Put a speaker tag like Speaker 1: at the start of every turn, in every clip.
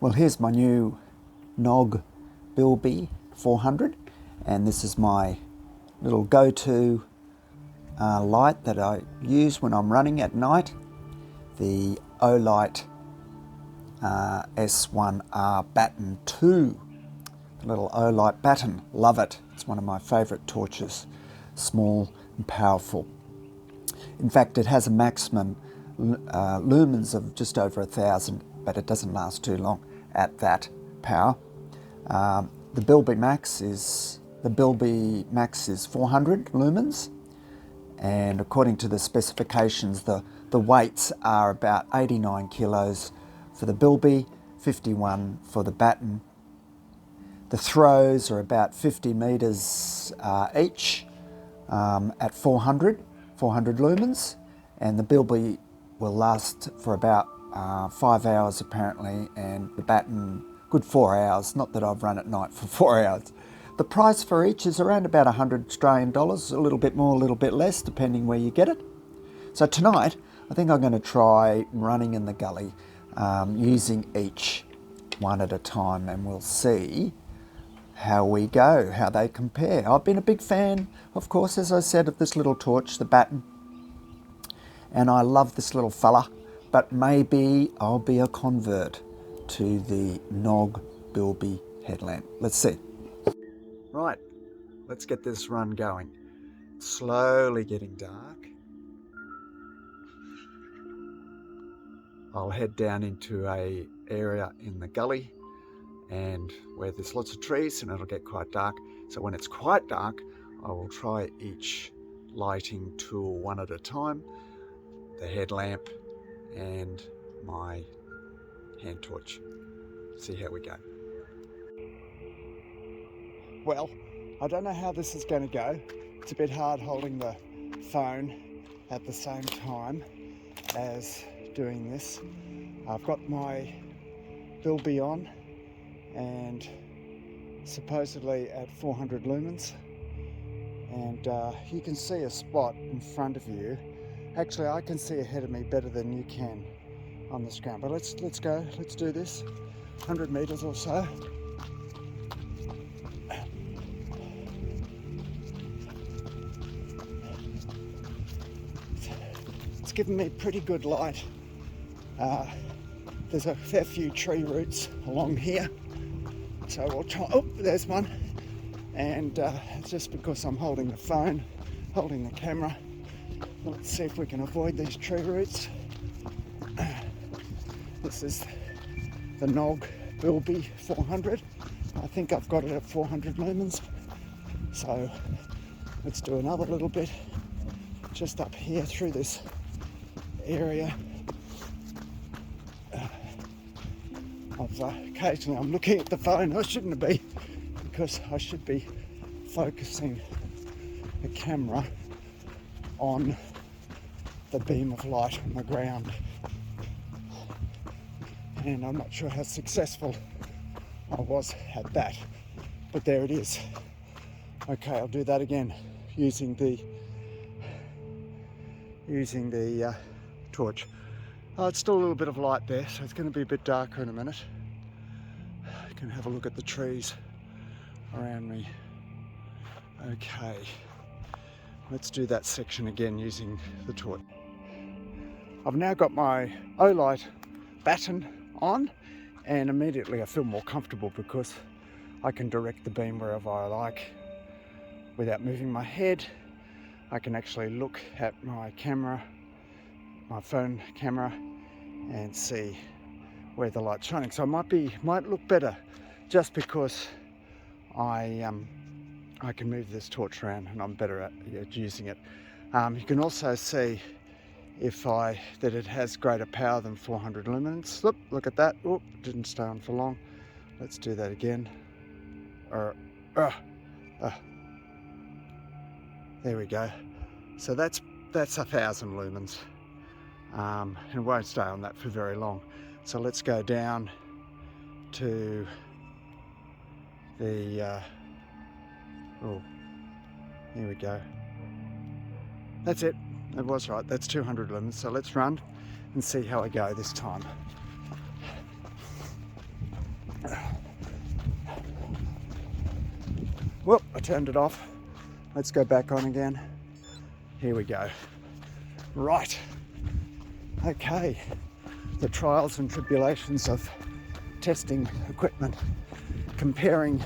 Speaker 1: Well, here's my new Knog Bilby 400, and this is my little go-to light that I use when I'm running at night, the Olight S1R Baton II, the little Olight Baton. Love it. It's one of my favourite torches, small and powerful. In fact, it has a maximum lumens of just over 1,000, but it doesn't last too long at that power. The Bilby Max is 400 lumens, and according to the specifications, the weights are about 89 kilos for the Bilby, 51 for the Baton. The throws are about 50 meters each at 400 lumens, and the Bilby will last for about 5 hours apparently, and the Baton good 4 hours. Not that I've run at night for 4 hours. The price for each is around about 100 Australian dollars, a little bit more, a little bit less, depending where you get it. So tonight, I think I'm going to try running in the gully, using each one at a time, and we'll see how we go, how they compare. I've been a big fan, of course, as I said, of this little torch, the Baton, and I love this little fella, but maybe I'll be a convert to the Knog Bilby headlamp. Let's see. Right, let's get this run going. Slowly getting dark. I'll head down into a area in the gully and where there's lots of trees, and it'll get quite dark. So when it's quite dark, I will try each lighting tool one at a time, the headlamp and my hand torch. See how we go. Well, I don't know how this is going to go. It's a bit hard holding the phone at the same time as doing this. I've got my Bilby on and supposedly at 400 lumens, and you can see a spot in front of you. Actually, I can see ahead of me better than you can on the screen, but let's go, let's do this. 100 meters or so. It's given me pretty good light. There's a fair few tree roots along here, so we'll try. Oh, there's one. And it's just because I'm holding the phone, holding the camera. Let's see if we can avoid these tree roots. This is the Knog Bilby 400. I think I've got it at 400 lumens. So let's do another little bit just up here through this area. Occasionally I'm looking at the phone. I shouldn't be, because I should be focusing the camera on the beam of light on the ground. And I'm not sure how successful I was at that, but there it is. Okay, I'll do that again using the torch. It's still a little bit of light there, so it's going to be a bit darker in a minute. You can have a look at the trees around me. Okay, let's do that section again using the torch. I've now got my Olight Baton on, and immediately I feel more comfortable because I can direct the beam wherever I like without moving my head. I can actually look at my camera, my phone camera, and see where the light's shining. So it might look better just because I can move this torch around and I'm better at using it. You can also see that it has greater power than 400 lumens. Look at that. Oh, didn't stay on for long. Let's do that again. There we go. So that's 1,000 lumens. And it won't stay on that for very long. So let's go down to the here we go. That's it. It was right. That's 200 lumens. So let's run and see how I go this time. Whoop, I turned it off. Let's go back on again. Here we go. Right. Okay. The trials and tribulations of testing equipment, comparing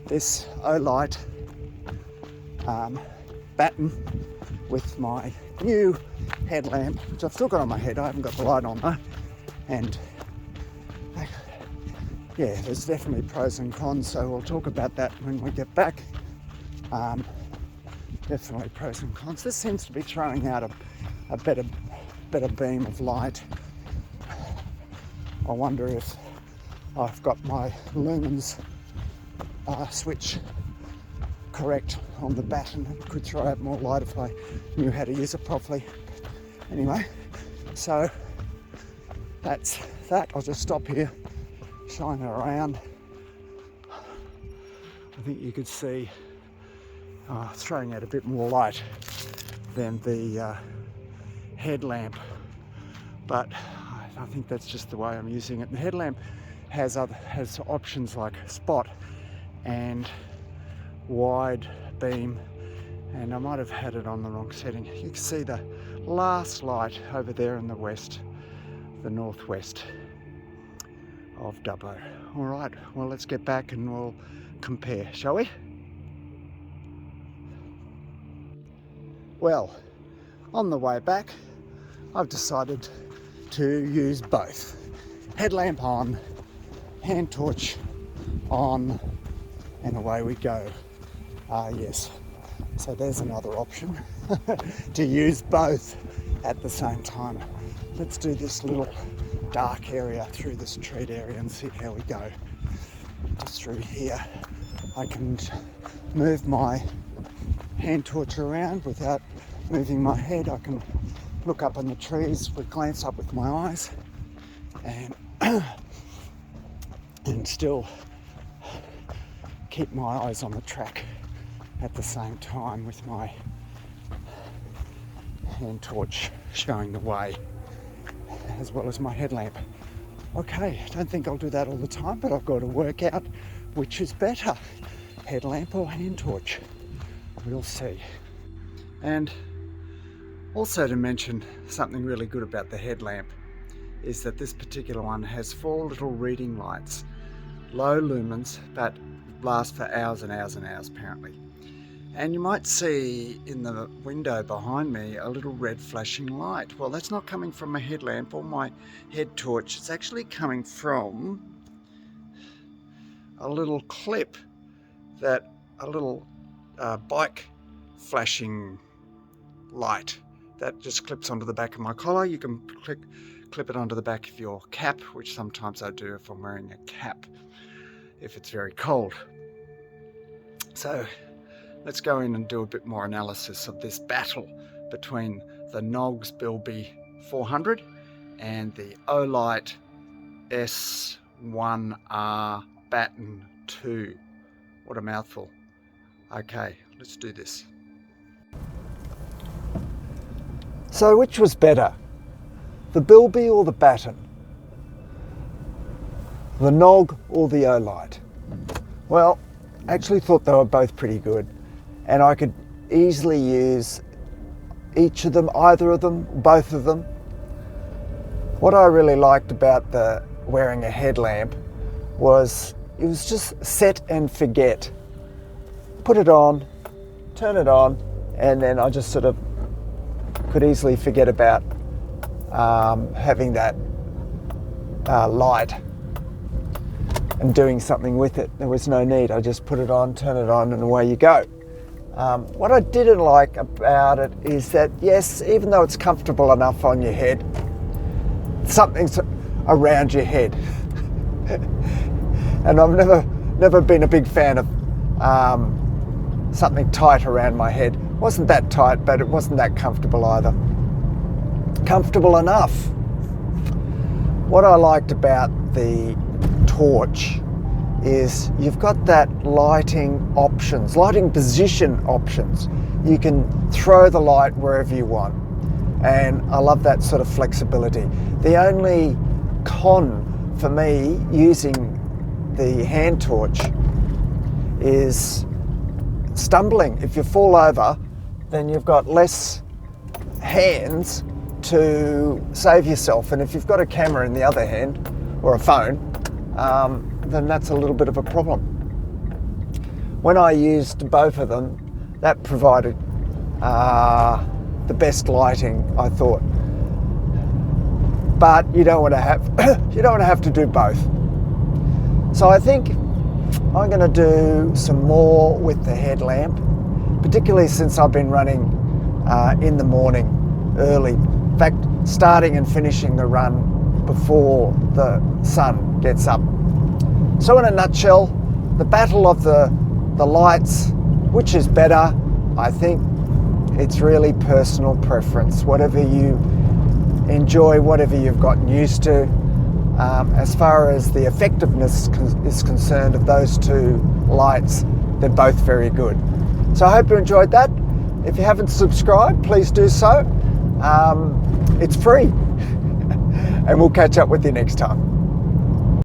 Speaker 1: this Olight Baton with my new headlamp, which I've still got on my head. I haven't got the light on though. And yeah, there's definitely pros and cons, so we'll talk about that when we get back. Definitely pros and cons. This seems to be throwing out a better beam of light. I wonder if I've got my lumens switch correct on the Baton. It could throw out more light if I knew how to use it properly. Anyway, so that's that. I'll just stop here, shine it around. I think you could see throwing out a bit more light than the headlamp, but I think that's just the way I'm using it. The headlamp has options like spot and wide beam, and I might have had it on the wrong setting. You can see the last light over there in the west, the northwest of Dubbo. All right, well, let's get back and we'll compare, shall we? Well, on the way back, I've decided to use both. Headlamp on, hand torch on, and away we go. Yes, so there's another option to use both at the same time. Let's do this little dark area through this treat area and see how we go. Just through here, I can move my hand torch around without moving my head. I can look up in the trees, glance up with my eyes, and still keep my eyes on the track at the same time with my hand torch showing the way, as well as my headlamp. Okay, I don't think I'll do that all the time, but I've got to work out which is better, headlamp or hand torch. We'll see. And also to mention something really good about the headlamp is that this particular one has 4 little reading lights, low lumens, but last for hours and hours and hours apparently. And you might see in the window behind me a little red flashing light. Well, that's not coming from my headlamp or my head torch. It's actually coming from a little clip, that a little bike flashing light that just clips onto the back of my collar. You can clip it onto the back of your cap, which sometimes I do if I'm wearing a cap, if it's very cold. So let's go in and do a bit more analysis of this battle between the Knog Bilby 400 and the Olight S1R Baton II. What a mouthful. Okay, let's do this. So which was better, the Bilby or the Baton? The Knog or the Olight? Well, I actually thought they were both pretty good, and I could easily use each of them, either of them, both of them. What I really liked about wearing a headlamp was it was just set and forget. Put it on, turn it on, and then I just sort of could easily forget about having that light and doing something with it. There was no need. I just put it on, turn it on, and away you go. What I didn't like about it is that, yes, even though it's comfortable enough on your head, something's around your head. And I've never been a big fan of something tight around my head. It wasn't that tight, but it wasn't that comfortable either. Comfortable enough. What I liked about the torch is you've got that lighting options, lighting position options. You can throw the light wherever you want, and I love that sort of flexibility. The only con for me using the hand torch is stumbling. If you fall over, then you've got less hands to save yourself. And if you've got a camera in the other hand, or a phone, then that's a little bit of a problem. When I used both of them, that provided the best lighting, I thought. But you don't want to have to do both. So I think I'm going to do some more with the headlamp, particularly since I've been running in the morning early. In fact, starting and finishing the run before the sun gets up. So in a nutshell, the battle of the lights, which is better, I think it's really personal preference. Whatever you enjoy, whatever you've gotten used to. As far as the effectiveness is concerned of those two lights, they're both very good. So I hope you enjoyed that. If you haven't subscribed, please do so. It's free. And we'll catch up with you next time.